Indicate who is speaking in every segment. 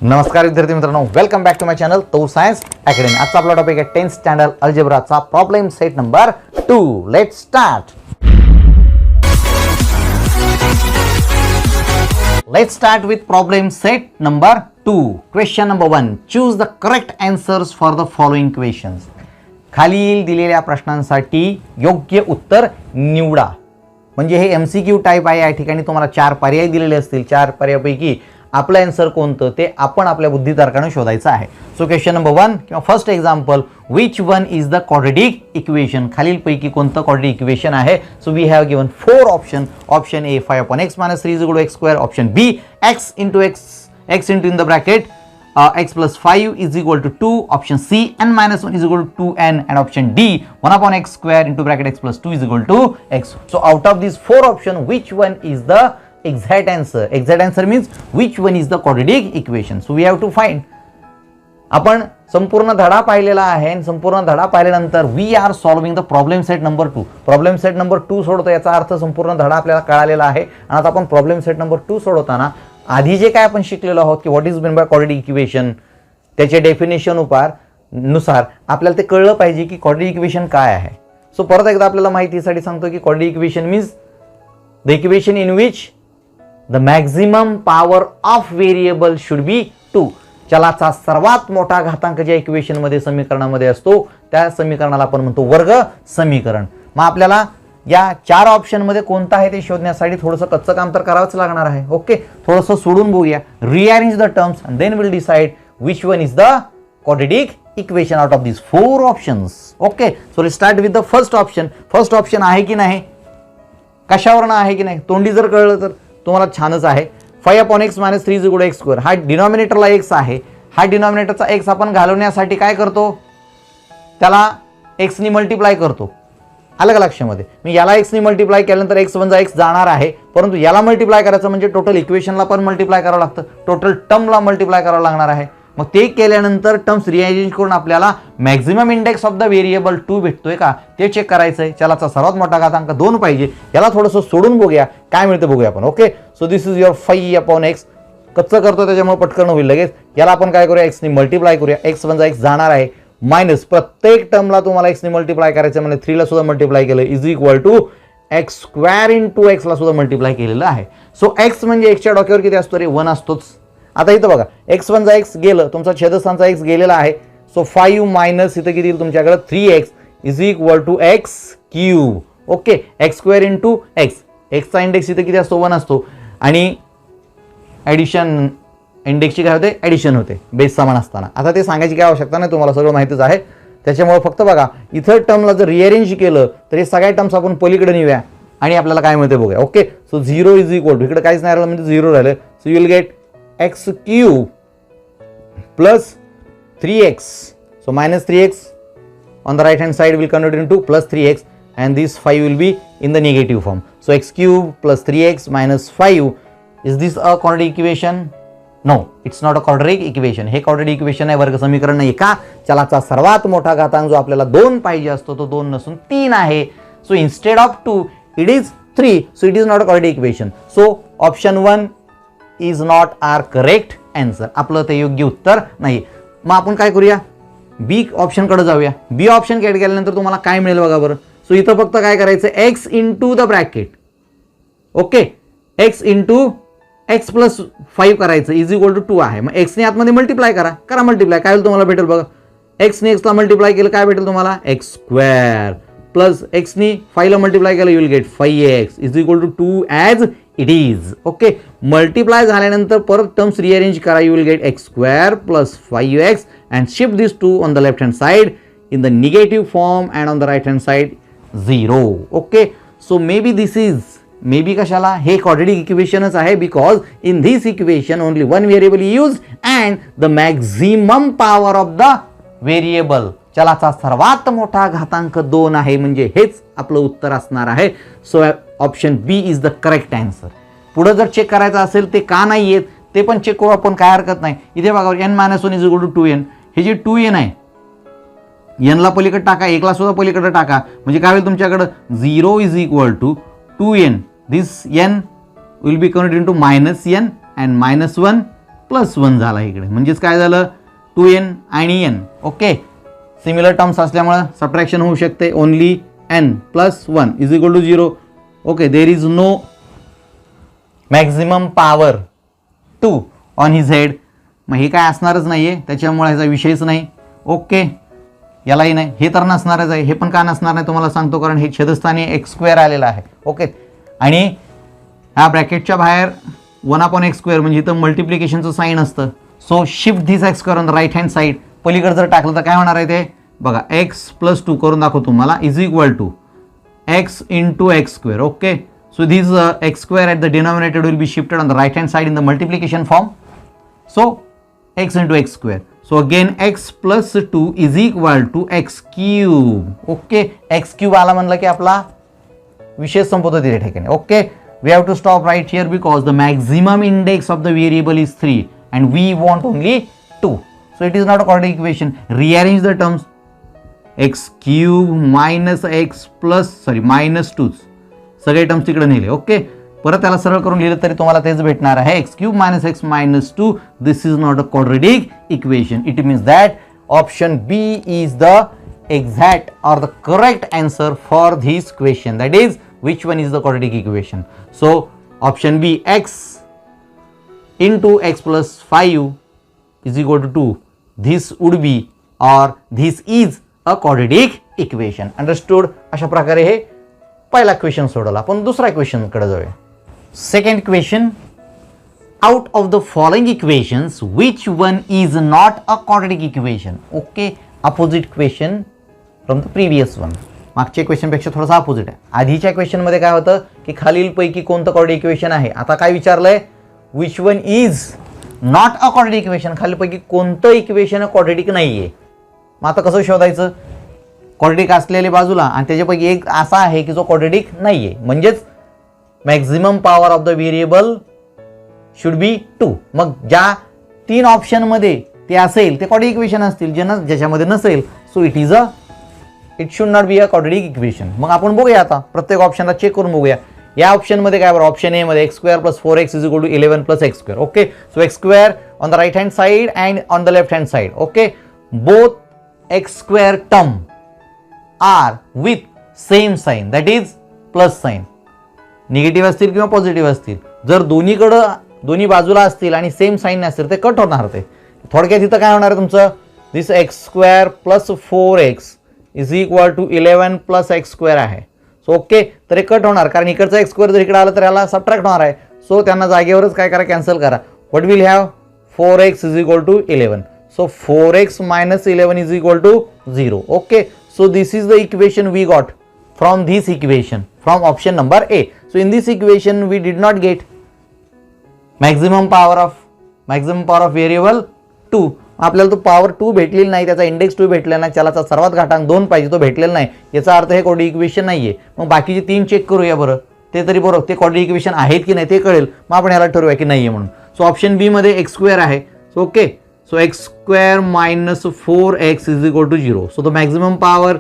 Speaker 1: नमस्कार विद्यार्थी मित्रांनो, welcome back to my channel तो सायन्स अकॅडमी. आजचा आपला टॉपिक आहे 10th स्टँडर्ड अल्जेब्राचा problem set number 2. Let's start. Let's start with problem set number 2. Question number 1. Choose the correct answers for the following questions. खालील दिलेल्या प्रश्नांसाठी योग्य उत्तर निवडा. म्हणजे हे MCQ टाइप आहे. या ठिकाणी तुम्हाला 4 पर्याय दिलेले असतील. 4 पर्यायापैकी आपलं आन्सर कोणतं ते आपण आपल्या बुद्धितर्काने शोधायचं आहे. सो क्वेश्चन नंबर 1 किंवा first example, which one is the quadratic equation. खालीलपैकी कोणतं क्वाड्रेटिक इक्वेशन आहे. So we have given 4 option. Option A 5/x - 3 = x². Option B x into in the bracket x plus 5 is equal to 2. Option C n-1 is equal to 2n, and option D 1/x² into bracket x plus 2 is equal to x. So out of these 4 options, which one is the exact answer? Exact answer means which one is the quadratic equation. So we have to find. आपण संपूर्ण धडा पाहिलेला आहे आणि संपूर्ण धडा पाहिल्यानंतर we are solving the problem set number 2. Problem set number 2 सोडतो याचा अर्थ संपूर्ण धडा आपल्याला कळालेला आहे. आणि आता आपण प्रॉब्लेम सेट नंबर 2 सोडवताना आधी जे काय आपण शिकलेलो आहोत की what is mean by quadratic equation, त्याचे डेफिनेशन नुसार आपल्याला ते कळलं पाहिजे की क्वाड्रेटिक इक्वेशन काय आहे. सो परत एकदा आपल्याला माहितीसाठी सांगतो की quadratic equation means the equation in which the maximum power of variable should be 2. चलाचा सर्वात मोठा घातांक ज्या इक्वेशन मध्ये समीकरणामध्ये असतो त्या समीकरणाला आपण म्हणतो वर्ग समीकरण. मग आपल्याला या 4 ऑप्शन मध्ये कोणता आहे ते शोधण्यासाठी थोडंसं कच्चं काम तर करावंच लागणार आहे. ओके, थोडंसं सोडून बघूया. Rearrange the terms and then will decide which one is the quadratic equation out of this 4 options. Okay, so let's start with the first option. First option आहे की नाही, कशावरनं आहे की नाही, तोंडी जर कळलं तर तुम्हाला छानच आहे. 5/x - 3 = x². हा डिनॉमिनेटरला x आहे. हा डिनॉमिनेटरचा x आपण घालवण्यासाठी काय करतो, त्याला x ने मल्टिप्लाय करतो. आलं का लक्षामध्ये. मी याला x ने मल्टिप्लाय केल्यानंतर x = x जाणार आहे, परंतु याला मल्टिप्लाय करायचं म्हणजे टोटल इक्वेशनला पण मल्टिप्लाय करावं लागतं, टोटल टर्मला मल्टिप्लाय करावं लागणार आहे. मग ते केल्यानंतर टर्म्स रिअरेंज करून आपल्याला maximum index of the variable 2 भेटतोय का ते चेक करायचं आहे. चलाचा सर्वात मोठा घातांक 2 पाहिजे. याला थोडंसं सोडून बघूया काय मिळतं, बघूया आपण. Okay, so this is your 5/x. कच्चं करतो त्याच्यामुळे पटकन होईल लगेच. याला आपण काय करूया, x ने मल्टिप्लाय करूया. x = x जाणार आहे, मायनस प्रत्येक टर्मला तुम्हाला x ने मल्टिप्लाय करायचं म्हणजे 3 ला सुद्धा मल्टिप्लाय केलं is equal to x² into x ला सुद्धा मल्टिप्लाय केलेलं आहे. सो x म्हणजे x च्या डोक्यावर किती असतो रे, 1 असतोच. आता इथं बघा, x = x गेलं, तुमचा छेदस्थानचा x गेलेला आहे. सो 5 मायनस इथं किती येईल तुमच्याकडे 3x is equal to x³. Okay, x² into x. x चा इंडेक्स इथं किती असतो, 1 असतो. आणि ॲडिशन इंडेक्सची काय होते, ॲडिशन होते बेस समान असताना. आता ते सांगायची काय आवश्यकता नाही, तुम्हाला सगळं माहितीच आहे. त्याच्यामुळे फक्त बघा इथं टर्मला जर रिअरेंज केलं तर हे सगळ्या टर्म्स आपण पलीकडे नेऊया आणि आपल्याला काय मिळते बघूया. Okay, so 0 is equal to, इकडे काहीच नाही राहिलं म्हणजे 0 राहिलं. So you will get x³ plus 3x. So -3x on the right hand side will convert into plus 3x, and this 5 will be in the negative form. So x³ plus 3x minus 5. Is this a quadratic equation? No, it's not a quadratic equation. हे quadratic equation आहे, वर्ग समीकरण नाही. का, चलाचा सर्वात मोठा घातांक जो आपल्याला 2 पाहिजे असतो तो 2 नसून 3 आहे. So instead of 2 it is 3. So it is not a quadratic equation. So option 1 is not our correct answer. आपलं ते योग्य उत्तर नाही. मग आपण काय करूया, बी ऑप्शन कडे जाऊया. बी ऑप्शन ऍड केल्यानंतर तुम्हाला काय मिळेल बघा बरं. सो इथं फक्त काय करायचं, x into the bracket. Okay, x into x plus 5 करायचं इज इक्वल टू 2 आहे. मग x ने आतमध्ये मल्टिप्लाय करा मल्टिप्लाय. काय तुम्हाला भेटेल बघा, x ने x ला मल्टिप्लाय केलं काय भेटेल तुम्हाला, x² प्लस x ने 5 ला मल्टिप्लाय केलं you will get 5x is equal to 2 as it is. Okay, multiply झाल्यानंतर परत टर्म्स रिअरेंज करा. You will get x² plus 5x and shift this 2 on the left hand side in the negative form and on the right hand side 0. Okay, so maybe this is, maybe कशाला, हे quadratic इक्वेशनच आहे. Because in this equation only 1 variable use and the maximum power of the variable. चलाचा सर्वात मोठा घातांक 2 आहे, म्हणजे हेच आपलं उत्तर असणार आहे. So option B is the correct answer. पुढे जर चेक करायचं असेल ते का नाही येत ते पण चेक करू आपण, काय हरकत नाही. इथे बघा n-1 is equal to 2n. हे जे 2n आहे, n ला पलीकडे टाका, 1 ला सुद्धा पलीकडे टाका, म्हणजे काय होईल तुमच्याकडे 0 is equal to 2n. This n will be converted into -n and -1 +1 झाला इकडे, म्हणजेच काय झालं 2n आणि n. ओके, सिमिलर टर्म्स असल्यामुळे सबट्रॅक्शन होऊ शकते. Only n + 1 = 0. Okay, there is no maximum power 2 on his head. मग हे काय असणारच नाही आहे, त्याच्यामुळे ह्याचा विषयच नाही. ओके, यालाही नाही, हे तर नसणारच आहे. हे पण का नसणार नाही तुम्हाला सांगतो, कारण हे छेदस्थानी x² आलेलं आहे. ओके, आणि ह्या ब्रॅकेटच्या बाहेर 1/x² म्हणजे इथं मल्टिप्लिकेशनचं साईन असतं. So shift this x² on the right hand side. पलीकडे जर टाकलं तर काय होणार आहे ते बघा, x + 2 करून दाखवतो तुम्हाला = x × x². Okay, so this x² at the denominator will be shifted on the right hand side in the multiplication form. So x × x². So again x + 2 = x³. Okay, x³ आला म्हणलं की आपला विषय संपतो त्या ठिकाणी. Okay, we have to stop right here because the maximum index of the variable is 3 and we want only 2. So it is not a quadratic equation. Rearrange the terms. x³ - x -2 सगळे terms तिकडे नेले. Okay, परत त्याला सरळ करून लिहिलं तरी तुम्हाला तेच भेटणार आहे. x³ - x -2 this is not a quadratic equation. It means that option B is the exact or the correct answer for this question. That is, which one is the quadratic equation? So option B, x × x + 5 = 2. This would be or this is a quadratic equation. Understood? अशा प्रकारे हे पहिला question सोडवला. आपण दुसरा question कडे जाऊया. Second question, out of the following equations which one is not a quadratic equation? Okay, opposite question from the previous one. मागच्या क्वेश्चनपेक्षा थोडासा अपोजिट आहे. आधीच्या क्वेश्चनमध्ये काय होतं की खालीलपैकी कोणतं क्वाड्रेटिक इक्वेशन आहे. आता काय विचारलंय, which one is not a quadratic equation. खालीलपैकी कोणतं इक्वेशन क्वाड्रेटिक नाही आहे. मग आता कसं शोधायचं, क्वाड्रेटिक असलेले बाजूला आणि त्याच्यापैकी एक असा आहे की जो क्वाड्रेटिक नाही आहे, म्हणजेच maximum power of the variable should be 2. मग ज्या 3 ऑप्शनमध्ये ते असेल ते क्वाड्रेटिक इक्वेशन असतील. ज्याच्यामध्ये नसेल so it should not be a quadratic equation. मग आपण बघूया, आता प्रत्येक ऑप्शनला चेक करून बघूया. या ऑप्शनमध्ये काय बरं, ऑप्शन ए मध्ये x² + 4x = 11 + x². Okay, so x² on the right hand side and on the left hand side. Okay, both x² term are with same sign, that is plus sign. Negative असतील किंवा positive असतील. जर दोन्ही बाजूला असतील आणि same sine नसतील ते कट होणार. ते थोडक्यात इथं काय होणार आहे तुमचं, दिस x² + 4x = 11 + x² आहे. सो ओके, तर हे कट होणार कारण इकडचं x² जर इकडे आलं तर याला सबट्रॅक्ट होणार आहे. सो त्यांना जागेवरच काय करा, कॅन्सल करा. What will have, 4x = 11. So 4x - 11 = 0. Okay, so this is the equation we got from this equation from option number A. So in this equation we did not get maximum power of variable 2. आपल्याला तो power 2 भेटलेली नाही, त्याचा index 2 भेटलेला नाही, त्याला सर्वात घातांक 2 पाहिजे, तो भेटलेला नाही. याचा अर्थ हे क्वाड्रेटिक इक्वेशन नाहीये. मग बाकीचे 3 चेक करूया बरं, ते तरी बरोबर ते क्वाड्रेटिक इक्वेशन आहेत की नाही ते कळेल. मग आपण याला ठरवूया की नाहीये म्हणून. सो ऑप्शन बी मध्ये x² आहे. So okay, so x² - 4x = 0. So the maximum power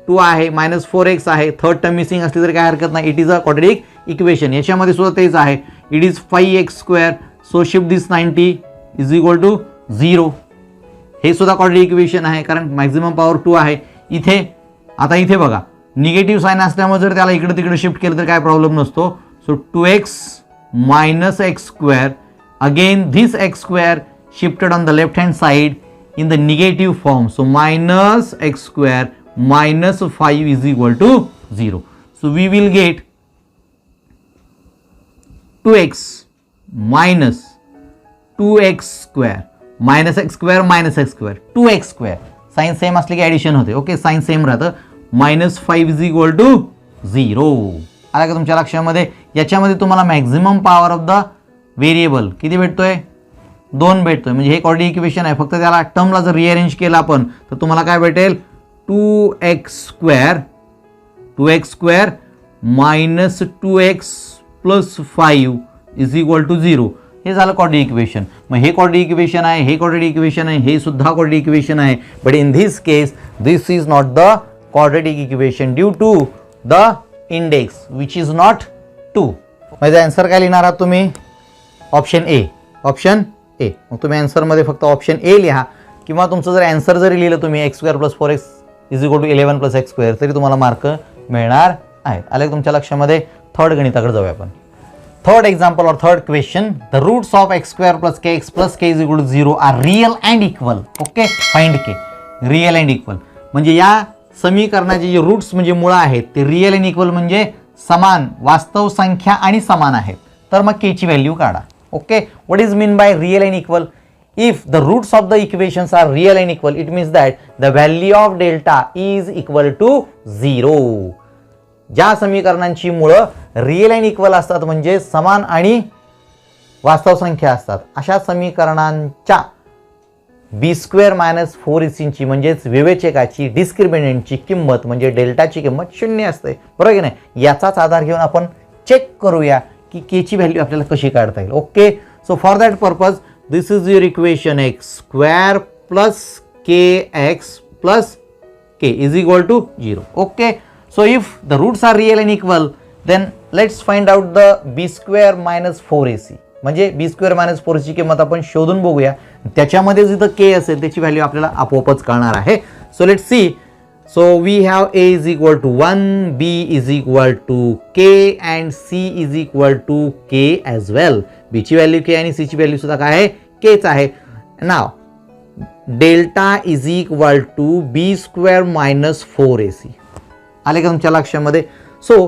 Speaker 1: 2 आहे, -4x आहे. थर्ड टर्म मिसिंग असली तरी काय हरकत नाही. It is a quadratic equation. याच्यामध्ये सुद्धा तेच आहे. It is 5x². So shift दिस 90 = 0. हे सुद्धा क्वाड्रेटिक इक्वेशन आहे कारण मॅक्झिमम पॉवर 2 आहे. इथे बघा, निगेटिव्ह साईन असल्यामुळे जर त्याला इकडे तिकडे शिफ्ट केलं तर काय प्रॉब्लेम नसतो. So 2x - x², again this x² shifted on the left hand side in the negative form. So -x² - 5 = 0. So we will get 2x - 2x² -x² 2x². Sign same असले की ॲडिशन होते. Okay, sign same राहतं. -5 = 0. आला का तुमच्या लक्षामध्ये. याच्यामध्ये तुम्हाला maximum power of the variable किती भेटतोय, 2 भेटतोय. म्हणजे हे क्वाड्रेटिक इक्वेशन आहे. फक्त त्याला टर्मला जर रिअरेंज केलं आपण तर तुम्हाला काय भेटेल, 2x² -2x + 5 = 0. हे झालं क्वाड्रेटिक इक्वेशन. मग हे क्वाड्रेटिक इक्वेशन आहे, हे क्वाड्रेटिक इक्वेशन आहे, हे सुद्धा क्वाड्रेटिक इक्वेशन आहे. But in this case this is not the quadratic equation due to the index which is not 2. म्हणजे आन्सर काय लिहिणार आहात तुम्ही, ऑप्शन ए. Option A. मग तुम्ही आन्सरमध्ये फक्त ऑप्शन ए लिहा किंवा तुमचं जर आन्सर जरी लिहिलं तुम्ही x square plus 4x is equal to 11 plus x square तरी तुम्हाला मार्क मिळणार आहेत. आले तुमच्या लक्षामध्ये. थर्ड गणिताकडे जाऊया आपण. थर्ड एक्झाम्पल और third question. The roots of x square plus k x plus k is equal to 0 are real and equal. Okay, find k. Real and equal म्हणजे या समीकरणाचे जे रूट्स म्हणजे मुळं आहेत ते रियल अँड इक्वल म्हणजे समान, वास्तव संख्या आणि समान आहेत. तर मग के ची व्हॅल्यू काढा. Okay, what is mean by real and equal? If the roots of the equations are real and equal, it means that the value of delta is equal to 0. ज्या समीकरणांची मुळं रियल अँड इक्वल असतात म्हणजे समान आणि वास्तव संख्या असतात अशा समीकरणांच्या बी स्क्वेअर मायनस 4ac म्हणजेच विवेचकाची डिस्क्रिमिनंटची किंमत म्हणजे डेल्टाची किंमत 0 असते. बरोबर की नाही? याचाच आधार घेऊन आपण चेक करूया की के ची व्हॅल्यू आपल्याला कशी काढता येईल. Okay, so for that purpose this is your equation x square plus kx plus k is equal to 0. Okay, so if the roots are real and equal then let's find out the b square minus 4ac. म्हणजे b square minus 4ac ची किंमत आपण शोधून बघूया. त्याच्यामध्ये जिथं k असेल त्याची व्हॅल्यू आपल्याला आपोआपच कळणार आहे. So let's see. So we have a is equal to 1, b is equal to k and c is equal to k as well. b ची व्हॅल्यू k आणि c ची व्हॅल्यू सुद्धा काय आहे? k च आहे. Now delta is equal to b square minus 4ac. आले का तुमच्या लक्षामध्ये? सो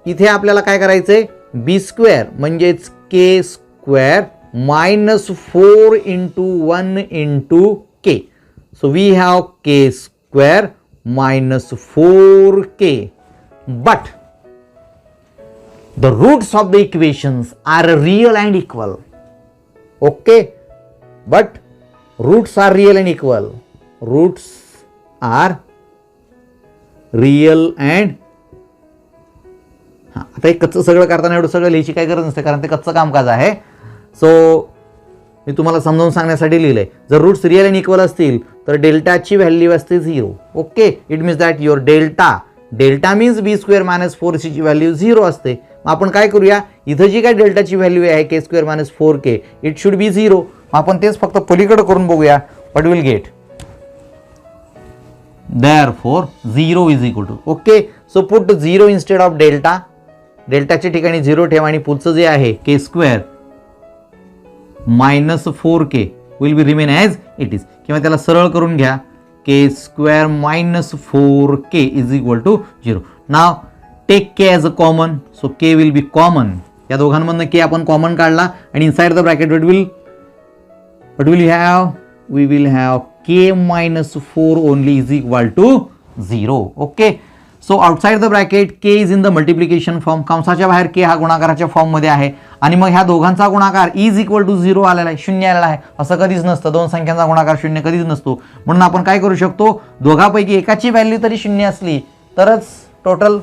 Speaker 1: इथे आपल्याला काय करायचंय? बी स्क्वेअर म्हणजेच k square minus 4 into 1 into k. So we have k square minus 4k, but the roots of the equations are real and equal. Okay, but roots are real and equal. Roots are real and आता एक कच्चं सगळं करताना एवढं सगळं लिहायची काय गरज नसते कारण ते कच्चं कामकाज आहे. सो मी तुम्हाला समजावून सांगण्यासाठी लिहिलंय. जर रूट्स रिअल अँड इक्वल असतील तर डेल्टाची व्हॅल्यू असते 0. Okay, it means that your delta means b square minus 4c ची व्हॅल्यू 0 असते. मग आपण काय करूया? इथं जी काय डेल्टाची व्हॅल्यू आहे k square minus 4k it should be 0. मग आपण तेच फक्त पलीकडे करून बघूया. What will get? Therefore 0 is equal to. Okay, so put 0 instead of delta. डेल्टाच्या ठिकाणी 0 ठेवा आणि पुढचं जे आहे k square minus 4k will be remain as it is. किंवा त्याला सरळ करून घ्या. K square minus 4k is equal to 0. Now take k as a common. So k will be common. या दोघांमधनं के आपण कॉमन काढला आणि inside the bracket what will have? We will have k minus 4 only is equal to 0. Okay, so outside the bracket k is in the multiplication form. कंसाच्या बाहेर k हा गुणाकाराच्या फॉर्ममध्ये आहे आणि मग ह्या दोघांचा गुणाकार इज इक्वल टू 0 आलेला आहे, 0 आलेला आहे. असं कधीच नसतं. दोन संख्यांचा गुणाकार 0 कधीच नसतो. म्हणून आपण काय करू शकतो? दोघांपैकी एकाची व्हॅल्यू तरी 0 असली तरच टोटल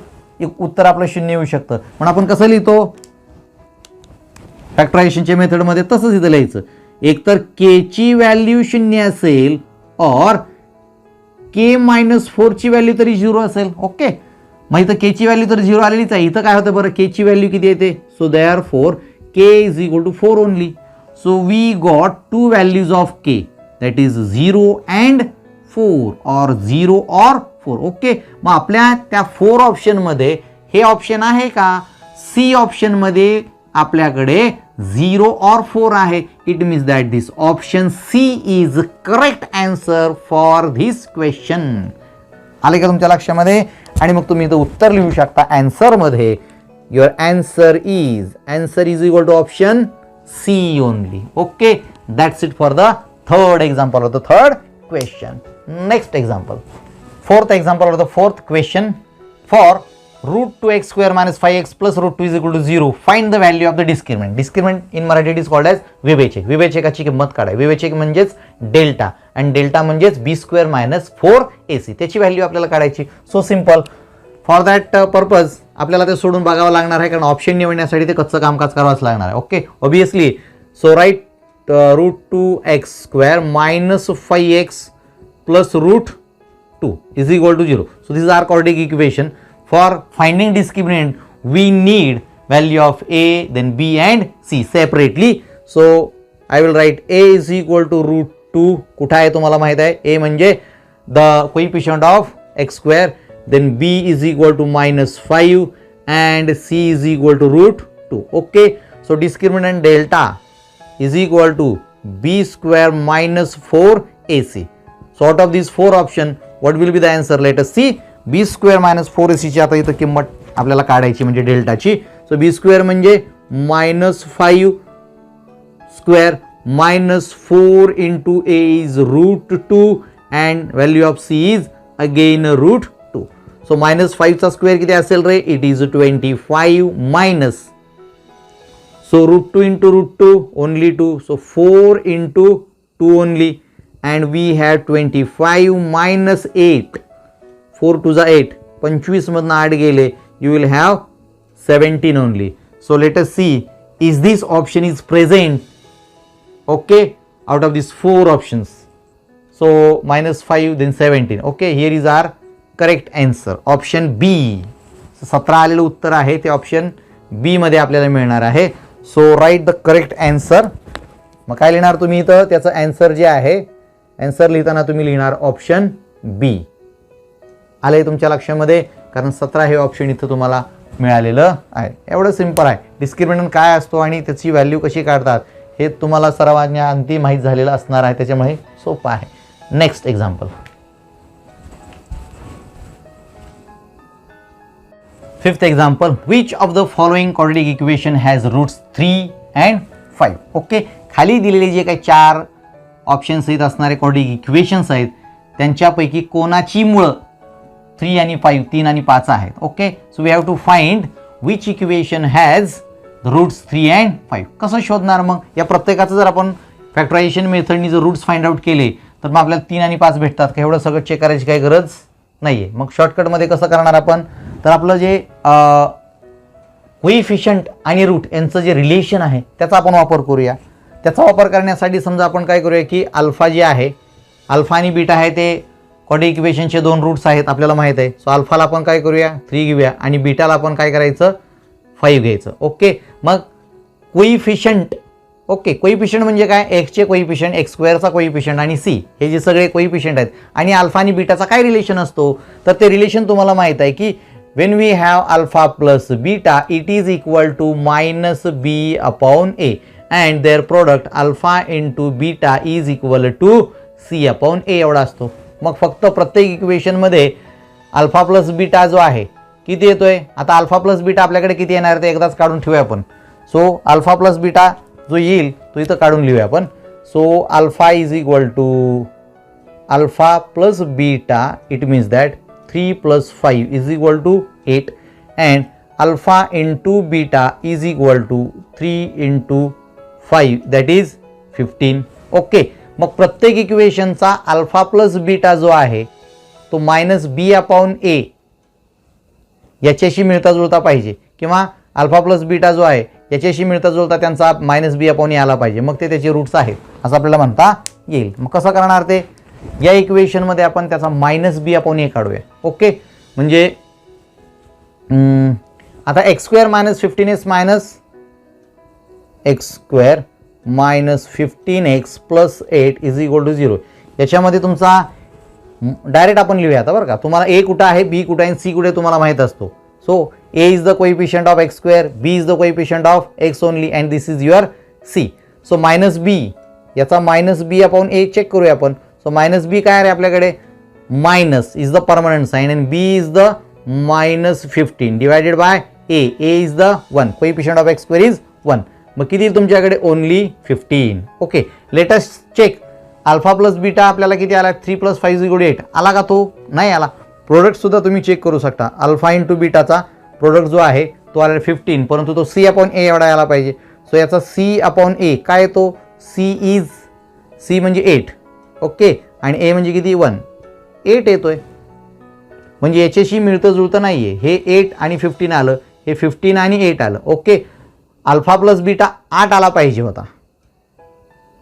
Speaker 1: उत्तर आपलं 0 येऊ शकतं. म्हणून आपण कसं लिहितो? फॅक्टरायझेशनच्या मेथडमध्ये तसंच इथं लिहायचं. एकतर के ची व्हॅल्यू 0 असेल और के मायनस 4 ची व्हॅल्यू तरी 0 असेल. ओके, मग इथं के ची व्हॅल्यू तर 0 आलेलीच आहे. इथं काय होतं बरं? के ची व्हॅल्यू किती येते? So therefore k is equal to 4 only. So we got 2 values of k that is 0 and 4 और 0 और 4. ओके, मग आपल्या त्या 4 ऑप्शनमध्ये हे ऑप्शन आहे का? सी ऑप्शनमध्ये आपल्याकडे 0 और 4 आहे. It means that this option C is correct answer for this question. आले का तुमच्या लक्षामध्ये? आणि मग तुम्ही इथं उत्तर लिहू शकता आन्सरमध्ये. Your answer is equal to option C only. Okay, that's it for the third example of the third question. Next example, fourth example of the fourth question. For root 2x square minus 5x plus root 2 is equal to 0. Find the value of the discriminant. Discriminant in Marathi it is called as विवेचक. विवेचकाची किंमत काढा. विवेचक म्हणजेच delta आणि delta म्हणजेच बी square minus 4ac. त्याची value आपल्याला काढायची. So simple. For that purpose आपल्याला ते सोडून बघावं लागणार आहे कारण ऑप्शन निवडण्यासाठी ते कच्चं कामकाज करावंच लागणार आहे. Okay, obviously. So write root 2x square minus 5x plus root 2 is equal to 0. So this is our quadratic equation. For finding discriminant, we need value of a, then b and c separately. So I will write a is equal to √2. कुठं आहे तुम्हाला माहीत आहे, a म्हणजे the coefficient of x square, then b is equal to -5 and c is equal to √2. Okay, so discriminant delta is equal to b square -4ac. So out of this 4 option what will be the answer, let us see. B square -4ac ची आता इथं किंमत आपल्याला काढायची म्हणजे डेल्टाची. So बी square म्हणजे -5 square -4 into a is √2 and value of c is again √2. So -5 चा square किती असेल रे, it is 25 minus, so √2 into √2 only 2, so 4 into 2 only, and we have 25 minus 8, 4 to the 8, 25 मधनं 8 गेले, you will have 17 only. So let us see, is this option is present, okay, out of these 4 options. So -5 then 17. Okay, here is our correct answer, option B. 17 आलेलं उत्तर आहे ते option B मध्ये आपल्याला मिळणार आहे. So write the correct answer. मग काय लिहिणार तुम्ही इथं, त्याचं आन्सर जे आहे, आन्सर लिहिताना तुम्ही लिहिणार ऑप्शन बी. आलंय तुमच्या लक्षामध्ये, कारण 17 हे ऑप्शन इथं तुम्हाला मिळालेलं आहे. एवढं सिंपल आहे. डिस्क्रिमिनंट काय असतो आणि त्याची व्हॅल्यू कशी काढतात हे तुम्हाला सर्वांना अंती माहीत झालेलं असणार आहे, त्याच्यामुळे सोपं आहे. Next example. 5th example, which of the following quadratic equation has roots 3 and 5? Okay, खाली दिलेले जे काही 4 ऑप्शन्स आहेत असणारे quadratic इक्वेशन्स आहेत त्यांच्यापैकी कोणाची मुळं 3 आणि 5, 3 आणि 5 आहेत. Okay, so we have to find which equation has roots 3 and 5. कसं शोधणार मग, या प्रत्येकाचं जर आपण फॅक्टरायझेशन मेथडनी जर रूट्स फाइंड आउट केले तर मग आपल्याला 3 आणि 5 भेटतात का, एवढं सगळं चेक करायची काही गरज नाही आहे. मग शॉर्टकटमध्ये कसं करणार आपण, तर आपलं जे कोइफिशियंट आणि रूट यांचं जे रिलेशन आहे त्याचा आपण वापर करूया. त्याचा वापर करण्यासाठी समजा आपण काय करूया की अल्फा जे आहे, अल्फा आणि बीटा आहे ते क्वाड्रेटिक इक्वेशनचे 2 रूट्स आहेत आपल्याला माहीत आहे. सो अल्फाला आपण काय करूया 3 घेऊया आणि बीटाला आपण काय करायचं 5 घ्यायचं. ओके, मग कोइफिशियंट, ओके, कोइफिशियंट म्हणजे काय, एक्सचे कोइफिशियंट, एक्स स्क्वेअरचा कोइफिशियंट आणि सी हे जे सगळे कोइफिशियंट आहेत. आणि अल्फा आणि बीटाचा काय रिलेशन असतो, तर ते रिलेशन तुम्हाला माहीत आहे की when we have alpha plus beta it is equal to -b upon a and their product alpha into beta is equal to c upon a एवढा असतो. मग फक्त प्रत्येक इक्वेशनमध्ये अल्फा प्लस बीटा जो आहे किती येतोय, आता अल्फा प्लस बीटा आपल्याकडे किती येणार ते एकदाच काढून ठेवूया आपण. सो अल्फा प्लस बीटा जो येईल तो इथं काढून लिहूया आपण. So alpha is equal to alpha plus beta, it means that 3 plus 5 is equal to 8 and alpha into beta is equal to 3 into 5 that is 15. Okay, मग प्रत्येक इक्वेशनचा अल्फा प्लस बीटा जो आहे तो -b अपॉन a याच्याशी मिळता जुळता पाहिजे, किंवा alpha plus beta जो आहे याच्याशी मिळता जुळता त्यांचा -b अपॉन a आला पाहिजे, मग ते त्याचे रूट्स आहेत असं आपल्याला म्हणता येईल. मग कसं करणार ते, या इक्वेशनमध्ये आपण त्याचा -b अपॉन a काढूया. ओके, म्हणजे आता x square -15x minus x square -15x plus 8 is equal to 0. याच्यामध्ये तुमचा डायरेक्ट आपण लिहूया आता बरं का. तुम्हाला a कुठं आहे, b कुठं आहे, c कुठे तुम्हाला माहीत असतो. So a is the coefficient of x square, b is the coefficient of x only and this is your c. So -b, याचा -b अपॉन a चेक करूया आपण. सो -b काय आहे आपल्याकडे, minus is the permanent sign and b is the -15 divided by a is the 1, coefficient of x square is 1. मग किती तुमच्याकडे only 15. Okay, let us check alpha plus beta आपल्याला किती आला, 3 + 5 = 8 आला का, तो नाही आला. प्रोडक्ट सुद्धा तुम्ही चेक करू शकता. अल्फा इंटू बीटाचा प्रोडक्ट जो आहे तो आला 15, परंतु तो c अपॉन a एवढा यायला पाहिजे. सो याचा c अपॉन a काय येतो, c म्हणजे 8. ओके, आणि a म्हणजे किती 1, 8 येतोय. म्हणजे याच्याशी मिळतं जुळतं नाही आहे. हे 8 आणि 15 आलं, हे 15 आणि 8 आलं. ओके, अल्फा प्लस बीटा 8 आला पाहिजे होता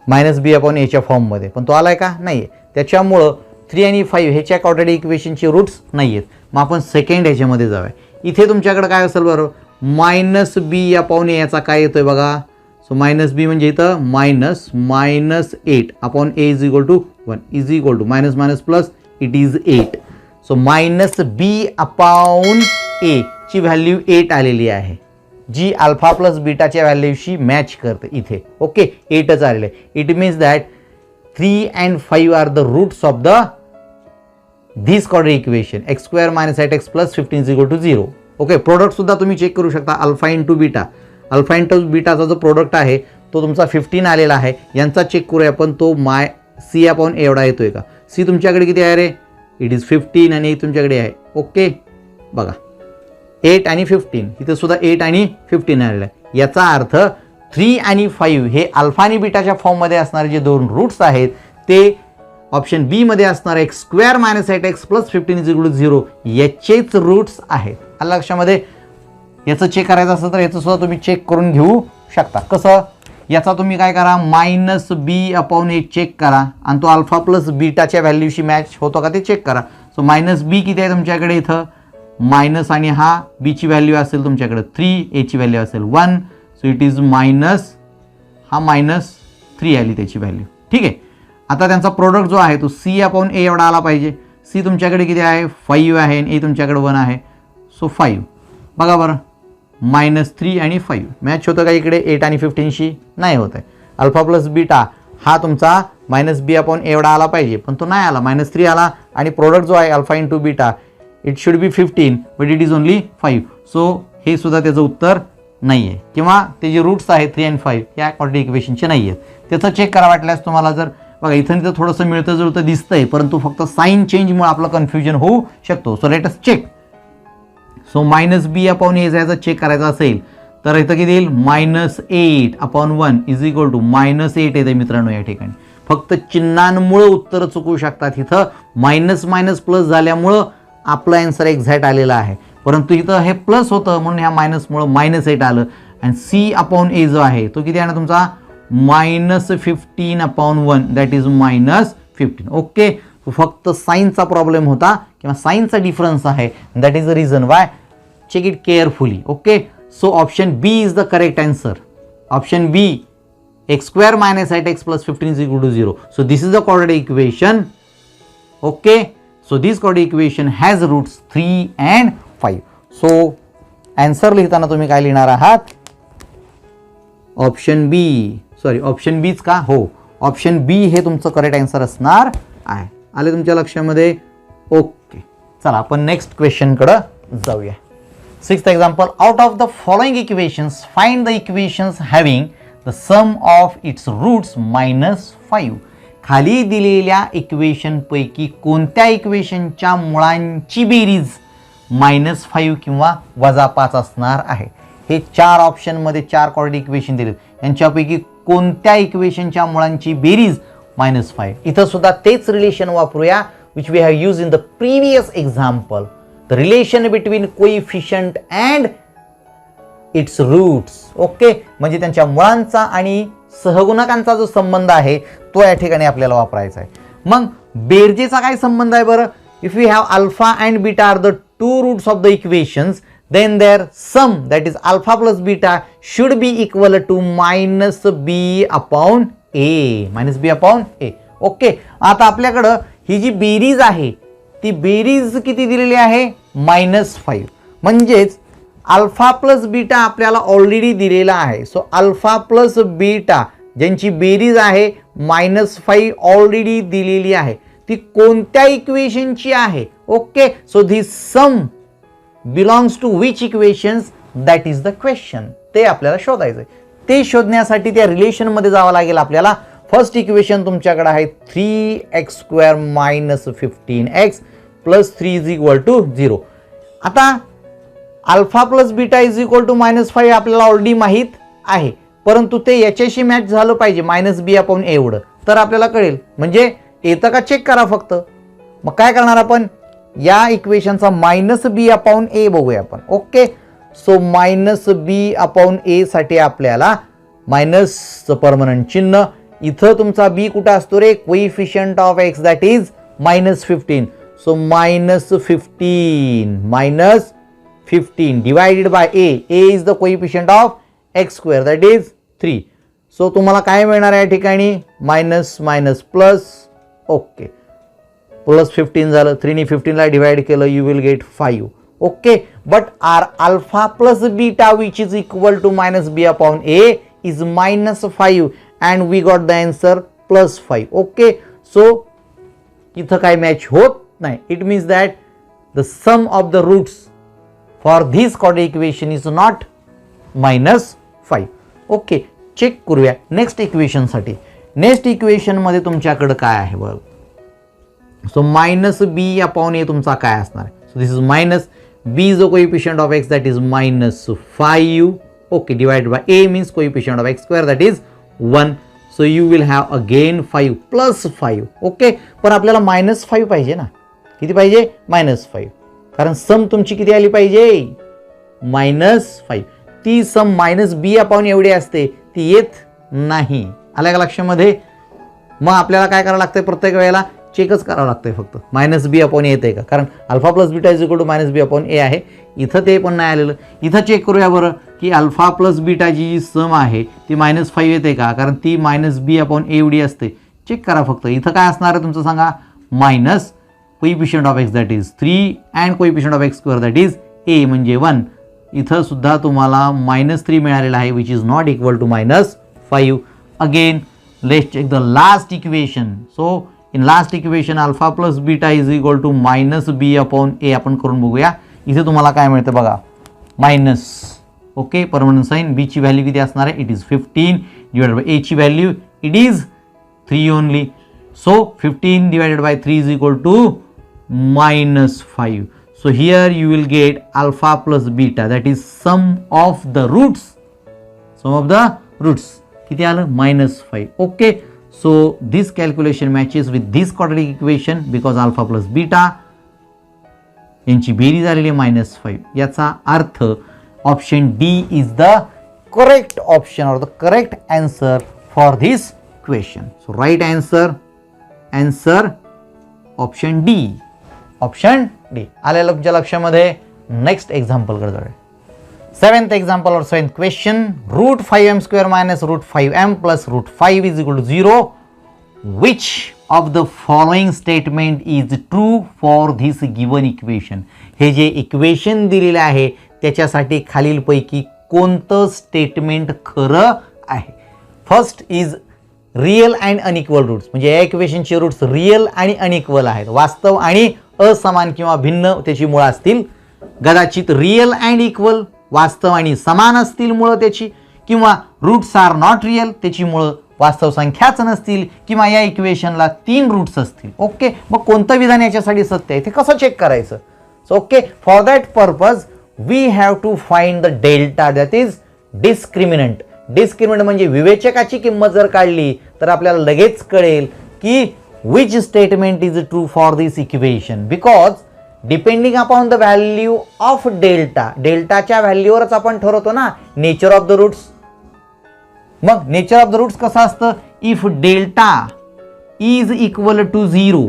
Speaker 1: -b अपॉन a फॉर्ममध्ये, पण तो आलाय का, नाही आहे. त्याच्यामुळं 3 आणि 5 ह्याच्या क्वाड्रेटिक इक्वेशनचे रूट्स नाही आहेत. मग आपण सेकंड ह्याच्यामध्ये जाऊया. इथे तुमच्याकडे काय असेल बरं, -b अपॉन a याचा काय येतोय बघा, सो मायनस बी म्हणजे इथं minus 8 upon A is equal to 1 is equal to minus minus plus it is 8. So minus B upon A ची व्हॅल्यू 8 आलेली आहे, जी अल्फा प्लस बीटाच्या व्हॅल्यूशी मॅच करते इथे. ओके, 8च आलेलं आहे. It means that 3 and 5 are the roots of the this quadratic equation. X square minus 8x plus 15 is equal to 0. Okay, product सुद्धा तुम्ही चेक करू शकता. Alpha into beta, alpha into बीटाचा जो प्रोडक्ट आहे तो तुमचा 15 आलेला आहे. यांचा चेक करूया आपण, तो सी अपॉन एवढा येतोय का. सी तुमच्याकडे किती आहे रे, इट इज 15 आणि तुमच्याकडे आहे. ओके बघा 8 आणि 15, इथे सुद्धा 8 आणि 15 आलेला आहे. याचा अर्थ 3 आणि 5 हे अल्फा आणि बीटाच्या फॉर्ममध्ये असणारे जे दोन रूट्स आहेत ते ऑप्शन बी मध्ये असणार X square minus 8x plus 15 is equal to 0 याचेच रूट्स आहेत. आलं लक्षामध्ये. याचं चेक करायचं असेल तर याचं सुद्धा तुम्ही चेक करून घेऊ शकता. कसं, याचा तुम्ही काय करा, मायनस बी अपॉन ए चेक करा आणि तो अल्फा प्लस बीटाच्या व्हॅल्यूशी मॅच होतो का ते चेक करा. सो मायनस बी किती आहे तुमच्याकडे, इथं मायनस आणि हा बीची व्हॅल्यू असेल तुमच्याकडे 3, एची व्हॅल्यू असेल 1. सो इट इज मायनस, हा -3 आली त्याची व्हॅल्यू. ठीक आहे. आता त्यांचा प्रोडक्ट जो आहे तो सी अपॉन ए एवढा आला पाहिजे. सी तुमच्याकडे किती आहे, 5 आहे आणि ए तुमच्याकडे 1 आहे. सो 5 बघा बरं, -3 आणि 5 मॅच होतं का इकडे 8 आणि 15शी, नाही होत आहे. अल्फा प्लस बीटा हा तुमचा मायनस बी अपॉन एवढा आला पाहिजे, पण तो नाही आला, -3 आला. आणि प्रोडक्ट जो आहे alpha into beta it should B 15 but it is only 5. So हे सुद्धा त्याचं उत्तर नाही आहे, किंवा ते जे रूट्स आहेत 3 आणि 5 या क्वाड्रेटिक इक्वेशनचे नाही आहेत. त्याचं चेक करा वाटल्यास तुम्हाला. जर बघा इथं तर थोडंसं मिळतं जुळतं दिसतंय, परंतु फक्त साईन चेंजमुळे आपलं कन्फ्युजन होऊ शकतो. So let us check. So minus B upon A याचा चेक करायचा असेल तर इथं किती येईल, -8 अपॉन 1 इज इक्वल टू -8 येते मित्रांनो. या ठिकाणी फक्त चिन्हांमुळे उत्तर चुकू शकतात. इथं मायनस मायनस प्लस झाल्यामुळं आपलं आन्सर एक्झॅक्ट आलेलं आहे, परंतु इथं हे प्लस होतं म्हणून ह्या मायनसमुळं -8 आलं. आणि सी अपॉन ए जो आहे तो किती आहे ना तुमचा, -15 अपॉन 1 दॅट इज -15. ओके, फक्त साईनचा प्रॉब्लेम होता किंवा साईनचा डिफरन्स आहे. That is the reason why. Check it carefully. Okay, so option B is the correct answer. Option B, x square minus 8x plus 15 is equal to 0. So this is the quadratic equation. Okay, so this quadratic equation has roots 3 and 5. So answer लिहिताना तुम्ही काय लिहिणार आहात, option B. Sorry, option बीच का, हो option बी हे तुमचं करेक्ट आन्सर असणार आहे. आले तुमच्या लक्षामध्ये. ओके, चला आपण नेक्स्ट क्वेश्चनकडे जाऊया. 6th example, out of the following equations find the equations having the sum of its roots -5. खाली दिलेल्या इक्वेशन पैकी कोणत्या इक्वेशनच्या मुळांची बेरीज -5 किंवा -5 असणार आहे. हे 4 ऑप्शनमध्ये 4 क्वाड्रेटिक इक्वेशन दिलेत, यांच्यापैकी कोणत्या इक्वेशनच्या मुळांची बेरीज -5. इथं सुद्धा तेच रिलेशन वापरूया which we have use in the previous example. The relation between coefficient and its roots. Okay, म्हणजे त्यांच्या मुळांचा आणि सहगुणकांचा जो संबंध आहे तो या ठिकाणी आपल्याला वापरायचा आहे. मग बेरजेचा काय संबंध आहे बरं. If we have alpha and beta are the 2 roots of the equations, then their sum, that is alpha plus beta, should be equal to -b upon a. -b upon a. Okay, आता आपल्याकडं ही जी बेरीज आहे ती बेरीज किती दिलेली आहे, -5. म्हणजेच अल्फा प्लस बीटा आपल्याला ऑलरेडी दिलेला आहे. सो अल्फा प्लस बीटा ज्यांची बेरीज आहे -5 ऑलरेडी दिलेली आहे, ती कोणत्या इक्वेशनची आहे. Okay, so this sum belongs to which equations, that is the question. ते आपल्याला शोधायचं आहे. ते शोधण्यासाठी त्या रिलेशनमध्ये जावं लागेल आपल्याला. फर्स्ट इक्वेशन तुमच्याकडे आहे 3x² minus 15x plus 3 is equal to 0. आता alpha plus beta is equal to -5 आपल्याला ऑलरेडी माहीत आहे, परंतु ते याच्याशी मॅच झालं पाहिजे -b अपॉन एवढं, तर आपल्याला कळेल. म्हणजे येतं का चेक करा फक्त. मग काय करणार आपण, या इक्वेशनचा -b अपॉन ए बघूया आपण. ओके, सो -b अपॉन ए साठी आपल्याला मायनसचं परमनंट चिन्ह. इथं तुमचा b कुठं असतो रे, coefficient of x that is -15. So -15 divided by a. a is the coefficient of x² that is 3. So तुम्हाला काय मिळणार आहे या ठिकाणी minus minus plus. Okay, plus 15 झालं, 3ने 15ला डिवाइड केलं, you will get 5. Okay, but are alpha plus beta which is equal to minus B upon A is minus 5 and we got the answer plus 5. Okay, so इथं काय match होत नाही. It means that the sum of the roots for this quadratic equation is not minus 5. Okay, check करूया next इक्वेशनसाठी. Next इक्वेशनमध्ये तुमच्याकडे काय आहे बघ. So minus B upon a तुमचा काय असणार आहे. So this is minus b is a coefficient of x that is minus 5. Okay, divided by a means coefficient of x square that is 1. So you will have again 5 plus 5. Okay, पण आपल्याला minus 5 पाहिजे ना. किती पाहिजे, minus 5. कारण सम तुमची किती आली पाहिजे, मायनस 5. ती सम मायनस बी अपॉन एवढी असते, ती येत नाही. आल्या का लक्षामध्ये. मग आपल्याला काय करावं लागतंय, प्रत्येक वेळेला चेकच करावं लागतंय फक्त मायनस बी अपॉन ए येते का, कारण alpha plus beta is equal to minus B upon A आहे. इथं ते पण नाही आलेलं. इथं चेक करूया बरं की अल्फा प्लस बीटाची जी सम आहे ती मायनस 5 येते का, कारण ती मायनस बी अपॉन ए एवढी असते. चेक करा फक्त. इथं काय असणार आहे तुमचं सांगा, minus coefficient of x that is 3 and coefficient of x square that is A म्हणजे 1. इथं सुद्धा तुम्हाला मायनस 3 मिळालेला आहे which is not equal to minus 5. Again let's check the last equation. So in last equation alpha plus beta is equal to minus B upon A आपण करून बघूया. इथे तुम्हाला काय मिळतं बघा, minus. Okay, permanent sign. B ची value किती असणार आहे, it is 15 divided by a ची value it is 3 only. So 15 divided by 3 is equal to minus 5. So here you will get alpha plus beta that is sum of the roots. Sum of the roots. किती आलं, minus 5. Okay. So this calculation matches with this quadratic equation because alpha plus beta यांची बेरीज आलेली minus 5. याचा अर्थ option D is the correct option or the correct answer for this question. So right answer option D. Option D. आले तुमच्या लक्षामध्ये. Next example कडे जाऊया. 7th एक्झाम्पल और 7th question. Root 5m square minus root 5m plus root 5 is equal to 0. Which of the following statement is true for this given equation. हे जे equation दिलेले आहे त्याच्यासाठी खालीलपैकी कोणतं स्टेटमेंट खरं आहे. First is real and unequal roots. म्हणजे या इक्वेशनचे रूट्स रियल आणि अनइक्वल आहेत. वास्तव आणि असमान किंवा भिन्न त्याची मुळं असतील. कदाचित रियल अँड इक्वल, वास्तव आणि समान असतील मुळं त्याची, किंवा रूट्स आर नॉट रियल, त्याची मुळं वास्तव संख्याच नसतील, किंवा या इक्वेशनला 3 रूट्स असतील. ओके, मग कोणतं विधान याच्यासाठी सत्य आहे ते कसं चेक करायचं. So okay, for that purpose we have to find the delta that is discriminant. Discriminant म्हणजे विवेचकाची किंमत जर काढली तर आपल्याला लगेच कळेल की which statement is true for this equation, because depending upon the value of delta, डेल्टाच्या व्हॅल्यूवरच आपण ठरवतो ना नेचर ऑफ द रूट्स. मग नेचर ऑफ द रूट्स कसं असतं, if delta is equal to 0,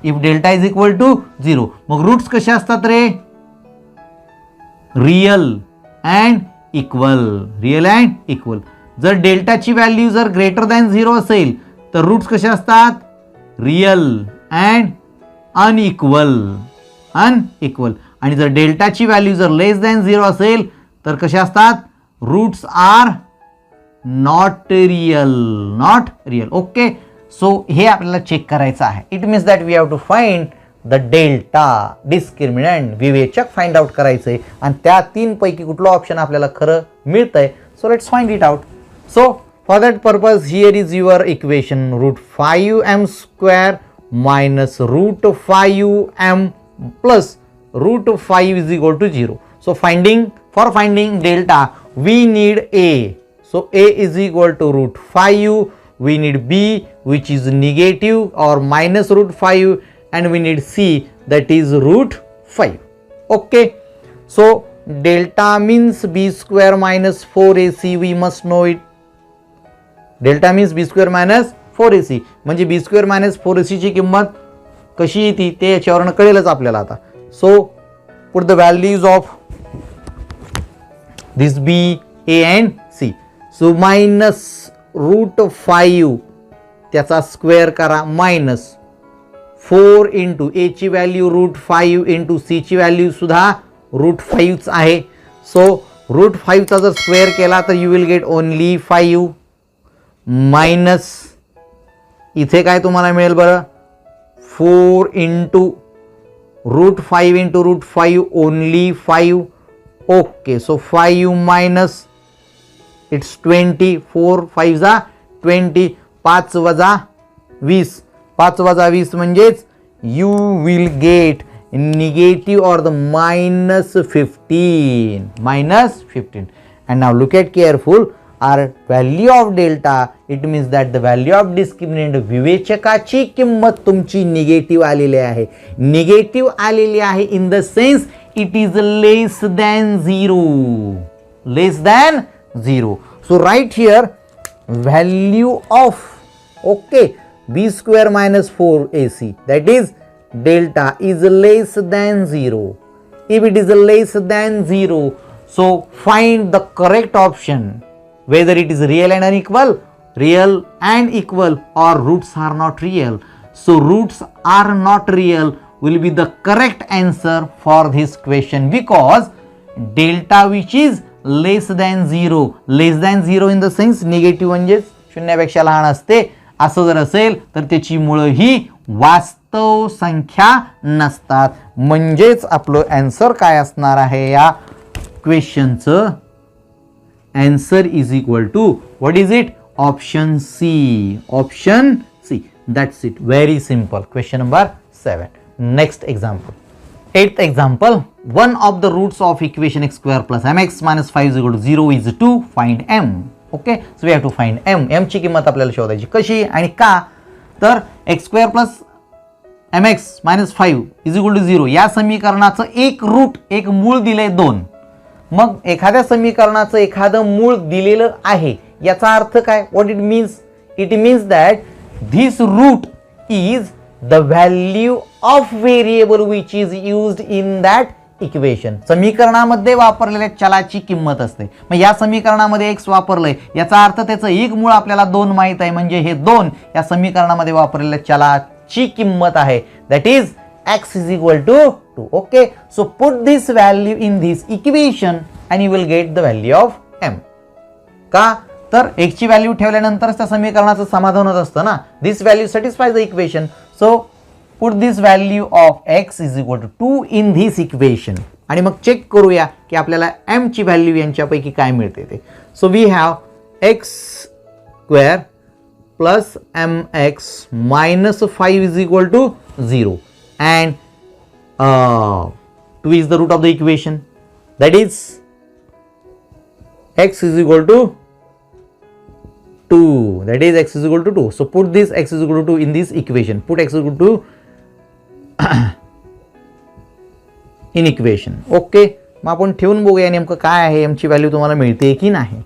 Speaker 1: if delta is equal to 0, मग roots कसे असतात रे, real and equal. Real and equal. जर डेल्टाची व्हॅल्यू जर ग्रेटर दॅन 0 असेल तर रूट्स कसे असतात, रियल अँड अनइक्वल. अनइक्वल. आणि जर डेल्टाची व्हॅल्यू जर लेस दॅन 0 असेल तर कसे असतात, roots are not real. Not real. Okay, so हे आपल्याला चेक करायचं आहे. It means that we have to find the delta discriminant. विवेचक फाइंड आउट करायचंय आणि त्या 3 पैकी कुठलं ऑप्शन आपल्याला खरं मिळतंय. So let's find it out. So for that purpose here is your equation, root 5m square minus root 5m plus root 5 is equal to 0. So for finding delta we need a. So a is equal to root 5. We need b which is negative or minus root 5, and we need c that is root 5. Okay, so delta means b square minus 4ac. We must know it. Delta means b square minus 4ac. म्हणजे बी square minus 4ac ची किंमत कशी येते ते याच्यावरून कळेलच आपल्याला आता. So put the values of this b, a and c. So minus √5 त्याचा स्क्वेअर करा मायनस 4 इंटू ए ची व्हॅल्यू √5 इंटू सी ची व्हॅल्यू सुद्धा √5 आहे. सो √5चा जर स्क्वेअर केला तर you will get only 5 minus इथे काय तुम्हाला मिळेल बरं 4 into √5 into √5 only 5. Okay so 5 minus it's 20 4 5 जा 20 5 वजा 20 5 वजा 20 म्हणजेच you will gate negative or the -15 and now look at careful our value of delta it means that the value of discriminant विवेचकाची किंमत तुमची निगेटिव्ह आलेली आहे. निगेटिव्ह आलेली आहे in the sense it is less than 0. So write here value of b square minus 4ac that is delta is less than 0. If it is less than 0, so find the correct option whether it is real and unequal, real and equal, or roots are not real. So roots are not real will be the correct answer for this question because delta which is less than 0 in the sense negative म्हणजेच शून्यापेक्षा लहान असते. असं जर असेल तर त्याची मुळं ही वास्तव संख्या नसतात. म्हणजेच आपलं आन्सर काय असणार आहे या क्वेश्चनचं answer is equal to what is it option C. That's it. Very simple. Question number 7. Next example. 8th example, one of the roots of equation x square plus mx minus 5 is equal to 0 is to find m. Okay, so we have to find m ची किंमत आपल्याला शोधायची. कशी आणि का? तर x square plus mx minus 5 is equal to 0 या समीकरणाचं एक रूट एक मूळ दिले 2. मग एखाद्या समीकरणाचं एखादं मूळ दिलेलं आहे याचा अर्थ काय? What it means? It means that this root is the value of variable which is used in that equation. समीकरणामध्ये वापरलेल्या चलाची किंमत असते. मग या समीकरणामध्ये x वापरलंय याचा अर्थ त्याचं एक मूळ आपल्याला 2 माहित आहे म्हणजे हे 2 या समीकरणामध्ये वापरलेल्या चलाची किंमत आहे. That is x is equal to 2. Okay, so put this value in this equation and you will get the value of m. का? तर x ची व्हॅल्यू ठेवल्यानंतरच त्या समीकरणाचं समाधान होत असतं ना. This value satisfies the equation. So put this value of x is equal to 2 in this equation आणि मग चेक करूया की आपल्याला m ची व्हॅल्यू यांच्यापैकी काय मिळते ते. So we have x square plus mx minus 5 is equal to 0 and 2 is the root of the equation. That is x is equal to 2. That is x is equal to 2. So put this x is equal to 2 in this equation. Put x is equal to in equation. Okay. मग आपण ठेवून बघूया नेमकं काय आहे m ची value तुम्हाला मिळते की नाही.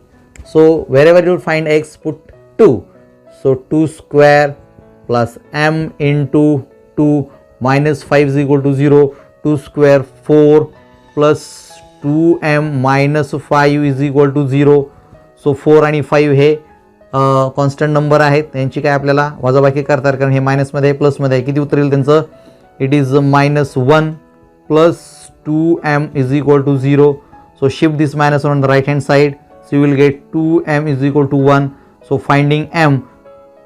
Speaker 1: So wherever you find x put 2. So 2 square plus m into 2 minus 5 is equal to 0. 2 square 4 plus 2m minus 5 is equal to 0. So 4 आणि 5 हे कॉन्स्टंट नंबर आहेत त्यांची काय आपल्याला वजाबाकी करतात कारण हे मायनसमध्ये आहे प्लसमध्ये आहे. किती उत्तर येईल त्यांचं? It is -1 plus 2m is equal to 0. So shift this -1 on the right hand side. So you will get 2m is equal to 1. So finding m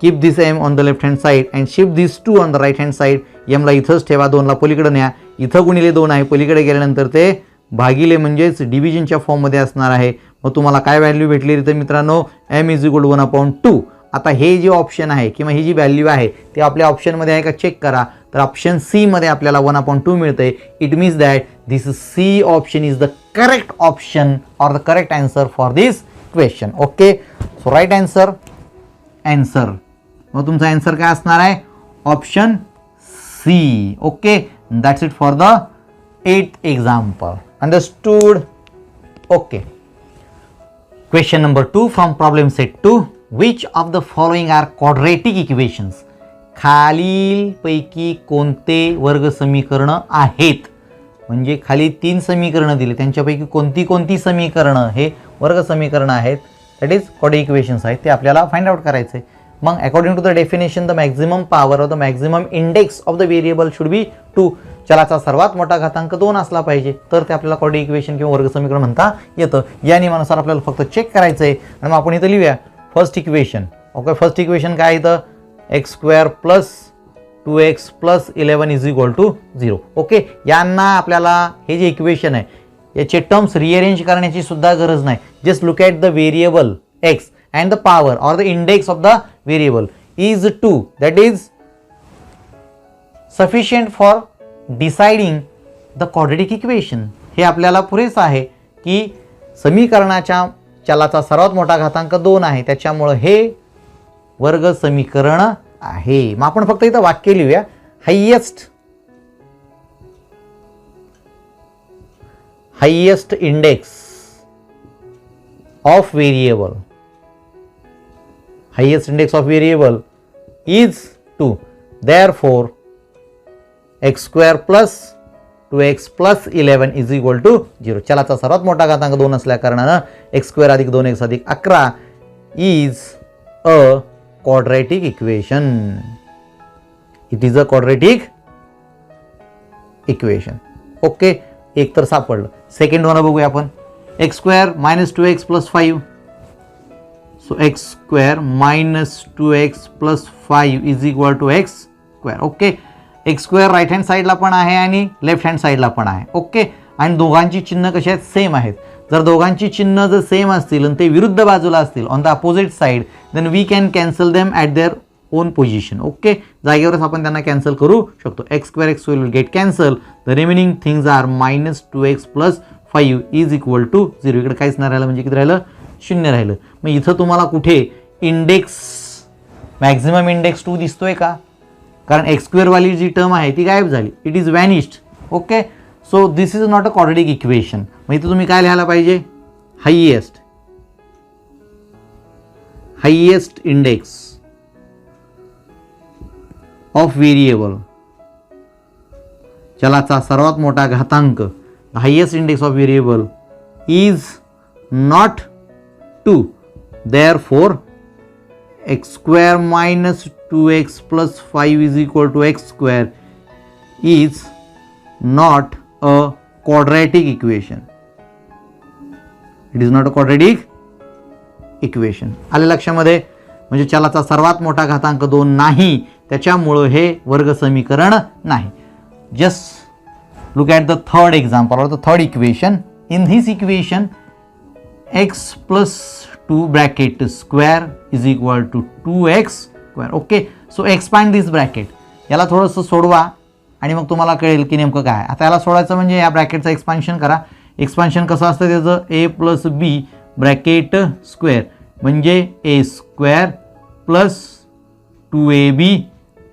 Speaker 1: keep this m on the left hand side and shift this 2 on the right hand side. m ला इथंच ठेवा 2 ला पलीकडे न्या. इथं गुणिले 2 आहे पलीकडे गेल्यानंतर ते भागिले म्हणजेच डिव्हिजनच्या फॉर्ममध्ये असणार आहे. मग तुम्हाला काय व्हॅल्यू भेटली तर मित्रांनो m इज इक्वल टू 1/2. आता हे जे ऑप्शन आहे किंवा ही जी व्हॅल्यू आहे ते आपल्या ऑप्शनमध्ये आहे का चेक करा. तर ऑप्शन सी मध्ये आपल्याला 1/2 मिळते. It means that this C option is the correct option or the correct answer for this question. Okay, so right answer मग तुमचा आन्सर काय असणार आहे? Option C. Okay, that's it for the 8th example. Understood? Okay. Question number 2 from problem set 2. Which of the following are quadratic equations? खालीलपैकी कोणते वर्ग समीकरण आहेत? म्हणजे खाली 3 समीकरणं दिली त्यांच्यापैकी कोणती समीकरणं हे वर्ग समीकरण आहेत दॅट इज क्वाड्रेटिक इक्वेशन्स आहेत ते आपल्याला फाइंड आउट करायचं आहे. मग according to the definition the maximum power of the maximum index of the variable should be 2. चलाचा सर्वात मोठा घातांक 2 असला पाहिजे तर ते आपल्याला क्वाड्रेटिक इक्वेशन किंवा वर्ग समीकरण म्हणता येतं. या नियमानुसार आपल्याला फक्त चेक करायचं आहे आणि मग आपण इथं लिहूया first equation. Okay, first equation काय इथं x² plus 2x plus 11 is equal to 0. Okay, यांना आपल्याला हे जे इक्वेशन आहे याचे टर्म्स रिअरेंज करण्याची सुद्धा गरज नाही. Just look at the variable x and the power or the index of the variable is 2. That is sufficient for deciding the quadratic equation. हे आपल्याला पुरेसं आहे की समीकरणाच्या चलाचा सर्वात मोठा घातांक 2 आहे त्याच्यामुळे हे वर्ग समीकरण आहे. मग आपण फक्त इथं वाक्य लिहूया highest index of variable, highest index of variable is 2. Therefore x² plus 2x plus 11 is equal to 0. चलाचा सर्वात मोठा घातांक 2 असल्या कारणानं x² अधिक 2x अधिक 11 is a quadratic equation. It is a quadratic equation. Okay, एक तर सापडलं. सेकंड वन बघूया आपण. x² minus 2x plus 5. So x² minus 2x plus 5 is equal to x². Okay, x² right hand साईडला पण आहे आणि लेफ्ट हँड साईडला पण आहे. ओके, आणि दोघांची चिन्ह कशी आहेत सेम आहेत. जर दोघांची चिन्ह जर सेम असतील आणि ते विरुद्ध बाजूला असतील on the opposite side then we can cancel them at their own position. Okay, जागेवरच आपण त्यांना कॅन्सल करू शकतो. x² will get cancel. The remaining things are minus 2x plus 5 is equal to 0. इकडे काहीच नाही राहिलं म्हणजे किती राहिलं 0 राहिलं. मग इथं तुम्हाला कुठे इंडेक्स मॅक्झिमम इंडेक्स 2 दिसतोय का? कारण x² वाली जी टर्म आहे ती गायब झाली. It is vanished. Okay, so this is not a quadratic equation. मग इथं तुम्ही काय लिहायला पाहिजे हायेस्ट इंडेक्स ऑफ व्हेरिएबल, चलाचा सर्वात मोठा घातांक. The highest index of variable is not 2. Therefore x² minus 2x plus 5 is equal to x² is not a quadratic equation. It is not a quadratic equation. आले लक्षामध्ये? म्हणजे चलाचा सर्वात मोठा घातांक 2 नाही त्याच्यामुळे हे वर्ग समीकरण नाही. Just look at the third example or the third equation. In this equation x plus 2 bracket square is equal to 2x square. Okay, so expand this bracket. याला थोडंसं सोडवा आणि मग तुम्हाला कळेल की नेमकं काय. आता याला सोडायचं म्हणजे या ब्रॅकेटचं एक्सपान्शन करा. एक्सपान्शन कसं असतं त्याचं a plus b bracket square म्हणजे a² plus 2ab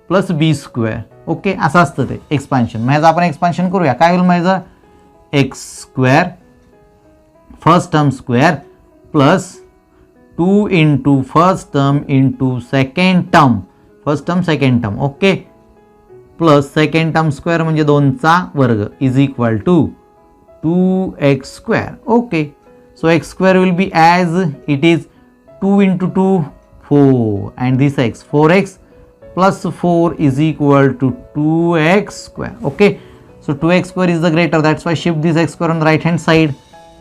Speaker 1: plus b². Okay, असं असतं ते एक्सपान्शन. मग ह्याचं आपण एक्सपान्शन करूया. काय होईल माझं x² first term square plus 2 into first term into second term, first term second term. Okay, plus second term square म्हणजे 2चा वर्ग is equal to 2x². Okay, so x² will be as it is 2 इंटू 2 4 and this x 4x plus 4 is equal to 2x². Okay, so 2x² is the greater, that's why shift this x² on the right hand side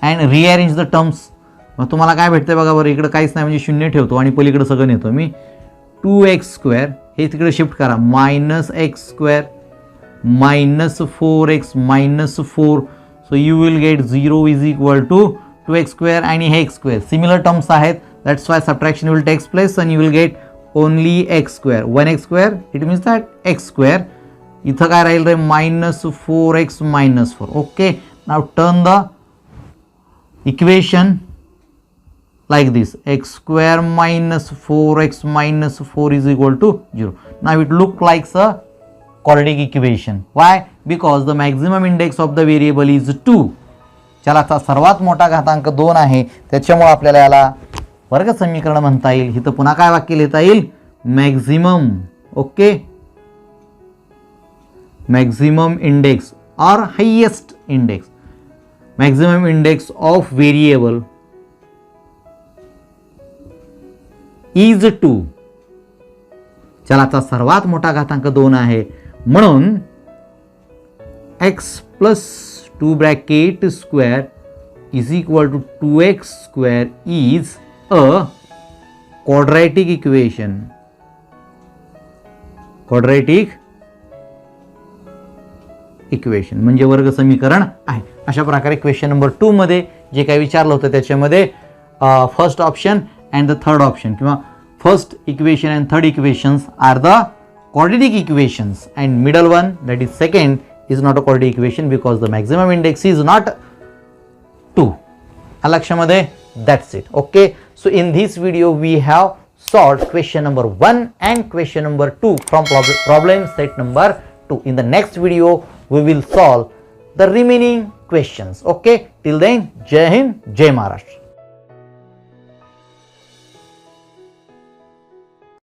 Speaker 1: and rearrange the terms. मग तुम्हाला काय भेटते बघा बरं, इकडं काहीच नाही म्हणजे 0 ठेवतो आणि पलीकडे सगळं नेतो मी. 2x² हे तिकडे शिफ्ट करा, -x² -4x -4. So you will get 0 is equal to 2x² आणि हे x². सिमिलर टर्म्स आहेत, that's why subtraction will takes place and you will get only x². 1x² it means that x². इथं काय राहील रे -4x -4. Okay, now turn the equation like this, x² minus 4x minus 4 is equal to 0. Now it looks like a quadratic equation. Why? Because the maximum index of the variable is 2. चलाचा सर्वात मोठा घातांक 2 आहे त्याच्यामुळे आपल्याला याला वर्ग समीकरण म्हणता येईल. इथं पुन्हा काय वाक्य लिहिता येईल मॅक्झिमम. ओके, मॅक्झिमम इंडेक्स और highest index, maximum index of variable is 2. चलाचा सर्वात मोठा घातांक 2 आहे, म्हणून x plus 2 bracket square is equal to 2x square is a quadratic equation. Quadratic equation म्हणजे वर्ग समीकरण आहे. अशा प्रकारे क्वेश्चन नंबर 2 मध्ये जे काही विचारलं होतं त्याच्यामध्ये first option and the third option किंवा first equation and third equations are the quadratic equations and middle one, that is second, is not a quadratic equation because the maximum index is not 2. लक्षामध्ये that's it. Okay, so in this video we have solved question number 1 and question number 2 from problem set number 2. In the next video we will solve the remaining questions. Okay, till then, Jai Hind, Jai Maharashtra.